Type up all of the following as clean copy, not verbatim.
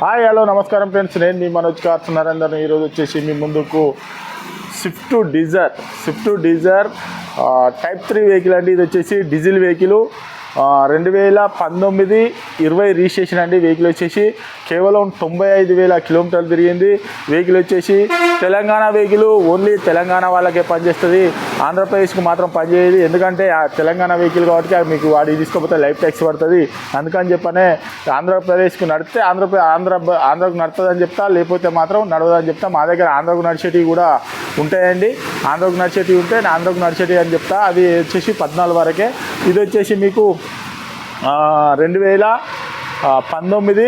Hi hello నమస్కారం friends, నేను మీ Manoj cars Narender. ఈరోజు వచ్చేసి మీ ముందుకు స్విఫ్ట్ డిజైర్ టైప్ 3 వెహికల్ అండి. ఇది వచ్చేసి డీజిల్ వెహికల్, 2019 20 రిజిస్ట్రేషన్ అండి. వెహికల్ వచ్చేసి కేవలం 95,000 కిలోమీటర్లు తిరిగింది. వెహికల్ వచ్చేసి తెలంగాణ వెహికల్, ఓన్లీ తెలంగాణ వాళ్ళకే పనిచేస్తుంది, ఆంధ్రప్రదేశ్కి మాత్రం పనిచేయదు. ఎందుకంటే ఆ తెలంగాణ వెహికల్ కాబట్టి మీకు వాడికి తీసుకోకపోతే లైఫ్ ట్యాక్స్ పడుతుంది. అందుకని చెప్పనే ఆంధ్రప్రదేశ్కి నడిస్తే ఆంధ్రకు నడుతుంది అని చెప్తా, లేకపోతే మాత్రం నడవదని చెప్తా. మా దగ్గర ఆంధ్రకు నడిచేటివి కూడా ఉంటాయండి. ఆంధ్రకు నడిచేటివి ఉంటే ఆంధ్రకు నడిచేటివి అని చెప్తా. అది వచ్చేసి 14 వరకే. ఇది వచ్చేసి మీకు 2019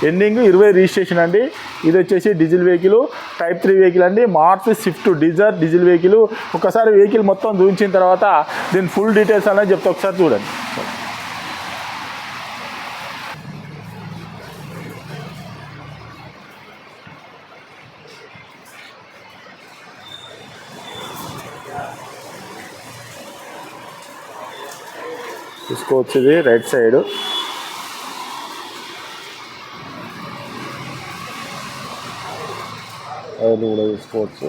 ఎండింగ్ 20 రిజిస్ట్రేషన్ అండి. ఇది వచ్చేసి డీజిల్ వెహికల్, టైప్ 3 వెహికల్ అండి. మార్చి స్విఫ్ట్ డిజైర్ డీజిల్ వెహికల్. ఒకసారి వెహికల్ మొత్తం చూపించిన తర్వాత దీని ఫుల్ డీటెయిల్స్ అనేది చెప్తా, ఒకసారి చూడండి. చూసుకోవచ్చు, ఇది రైట్ సైడ్. అది కూడా చూసుకోవచ్చు.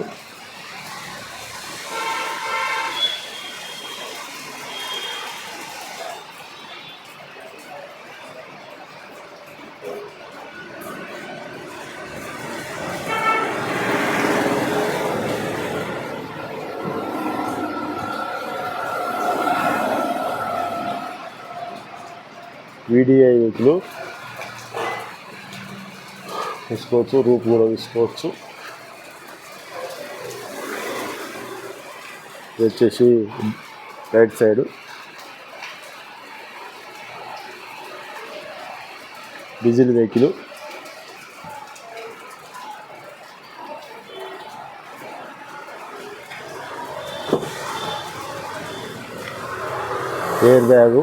వీడిఐ వెహికల్ తీసుకోవచ్చు, రూప్ కూడా తీసుకోవచ్చు. ఇది వచ్చేసి right side diesel vehicle. Air bag,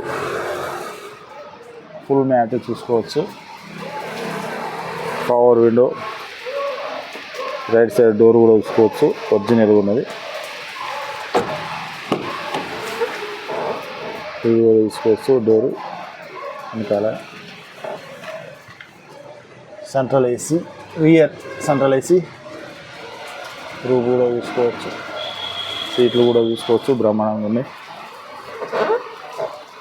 full mat చూసుకోవచ్చు. Power window, right side door కూడా చూసుకోవచ్చు, ఒరిజినల్గా ఉన్నది. ఇది కూడా చూసుకోవచ్చు, డోరు వెనకాల. Central AC, rear central AC. Room కూడా చూసుకోవచ్చు, సీట్లు కూడా చూసుకోవచ్చు, బ్రహ్మాండంగా ఉన్నాయి.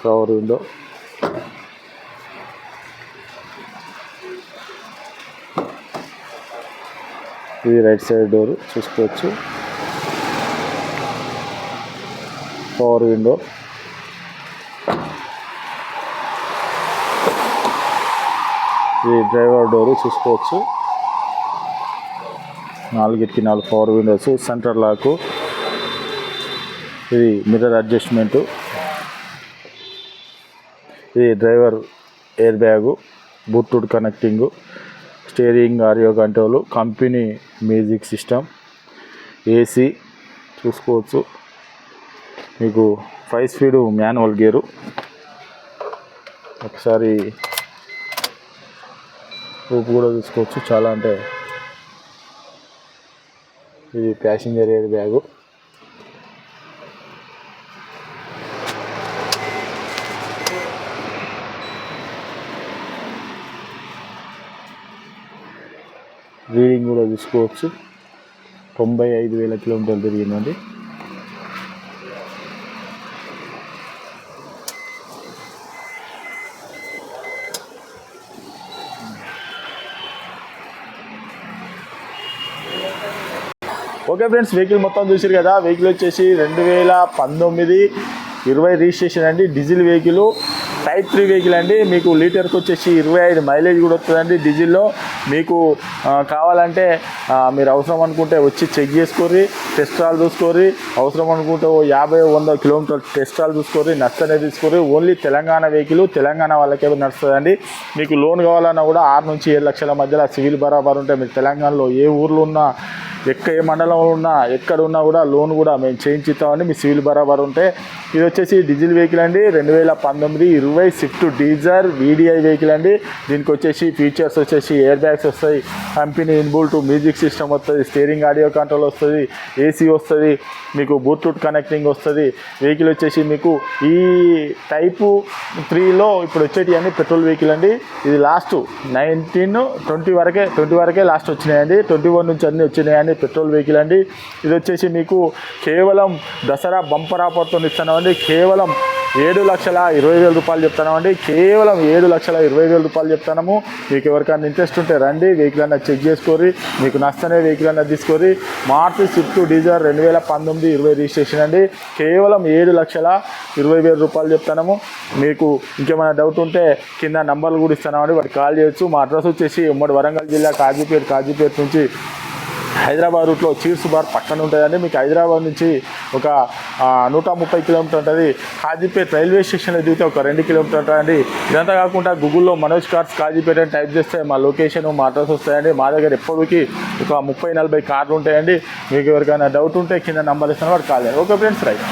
పవర్ విండో, ఇది రైట్ సైడ్ డోర్ చూసుకోవచ్చు. పవర్ విండో, ఇది డ్రైవర్ డోరు చూసుకోవచ్చు. 4కి 4 పవర్ విండోస్, సెంటర్ లాకు, ఇది మిర్రర్ అడ్జస్ట్మెంటు, ఇది driver air bag, Bluetooth connecting, steering audio control, company music system, AC చూసుకోవచ్చు. మీకు 5 స్పీడ్ మాన్యువల్ గేరు. ఒకసారి రూప్ కూడా చూసుకోవచ్చు. చాలా అంటే ఇది ప్యాసింజర్ ఎయిర్ బ్యాగు. రీడింగ్ కూడా చూసుకోవచ్చు. 95,000 కిలోమీటర్లు తిరిగిందండి. ఓకే ఫ్రెండ్స్, వెహికల్ మొత్తం చూసారు కదా. వెహికల్ వచ్చేసి 2019 20 రిజిస్ట్రేషన్ అండి. డీజిల్ వెహికల్, టైప్ 3 వెహికల్ అండి. మీకు లీటర్కి వచ్చేసి 25 మైలేజ్ కూడా వస్తుందండి డీజిల్లో. మీకు కావాలంటే మీరు అవసరం అనుకుంటే వచ్చి చెక్ చేసుకోర్రి, టెస్ట్ ట్రాల్ చూసుకోర్రి. అవసరం అనుకుంటే 50-100 కిలోమీటర్ టెస్ట్ ట్రాల్ చూసుకోర్రి, నచ్చనే తీసుకోర్రి. ఓన్లీ తెలంగాణ వెహికల్, తెలంగాణ వాళ్ళకే నడుస్తుందండి. మీకు లోన్ కావాలన్నా కూడా 6 నుంచి 7 లక్షల మధ్యలో సివిల్ బరాబర్ ఉంటే మీరు తెలంగాణలో ఏ ఊర్లో ఉన్నా, ఏ మండలంలో ఉన్నా, ఎక్కడ ఉన్నా కూడా లోన్ కూడా మేము చేయించుతామండి మీ సివిల్ బరాబర్ ఉంటే. ఇది వచ్చేసి డీజిల్ వెహికల్ అండి. 2019 20 స్విఫ్ట్ డిజైర్ వీడిఐ వెహికల్ అండి. దీనికి వచ్చేసి ఫీచర్స్ వచ్చేసి ఎయిర్ బ్యాగ్ బ్యాగ్స్ వస్తాయి, కంపెనీ ఇన్బుల్ట్ మ్యూజిక్ సిస్టమ్ వస్తుంది, స్టీరింగ్ ఆడియో కంట్రోల్ వస్తుంది, ఏసీ వస్తుంది, మీకు బ్లూటూత్ కనెక్టింగ్ వస్తుంది. వెహికల్ వచ్చేసి మీకు ఈ టైపు 3లో ఇప్పుడు వచ్చేటి అన్ని పెట్రోల్ వెహికల్ అండి. ఇది లాస్ట్ 20 వరకే లాస్ట్ వచ్చినాయండి. 21 నుంచి అన్నీ వచ్చినాయండి పెట్రోల్ వెహికల్ అండి. ఇది వచ్చేసి మీకు కేవలం దసరా బంపర్ ఆఫర్తో ఇస్తున్నామండి. కేవలం 7,20,000 రూపాయలు చెప్తున్నామండి. కేవలం 7,20,000 రూపాయలు చెప్తున్నాము. మీకు ఎవరికైనా ఇంట్రెస్ట్ ఉంటే రండి, వెహికల్ అన్న చెక్ చేసుకోరి, మీకు నచ్చనే వెహికల్ అన్న తీసుకొని. మారుతి స్విఫ్ట్ డీజర్ 2019-20 రిజిస్ట్రేషన్ అండి. కేవలం 7,20,000 రూపాయలు చెప్తున్నాము. మీకు ఇంకేమైనా డౌట్ ఉంటే కింద నంబర్లు కూడా ఇస్తున్నామండి, వాటికి కాల్ చేయొచ్చు. మా అడ్రస్ వచ్చేసి ఉమ్మడి వరంగల్ జిల్లా కాజీపేట నుంచి హైదరాబాద్ రూట్లో చీర్స్ బార్ పక్కన ఉంటుందండి. మీకు హైదరాబాద్ నుంచి ఒక 130 కిలోమీటర్ ఉంటుంది. కాజీపేట రైల్వే స్టేషన్లో దిగితే ఒక 2 కిలోమీటర్ ఉంటుందండి. ఇదంతా కాకుండా గూగుల్లో మనోజ్ కార్స్ కాజీపేట అని టైప్ చేస్తే మా లొకేషన్, మా అడ్రస్ వస్తాయండి. మా దగ్గర ఎప్పటికీ ఒక 30-40 కార్లు ఉంటాయండి. మీకు ఎవరికైనా డౌట్ ఉంటే కింద నంబర్ ఇస్తాను, వాడు కాల్ చేయండి. Okay friends, right.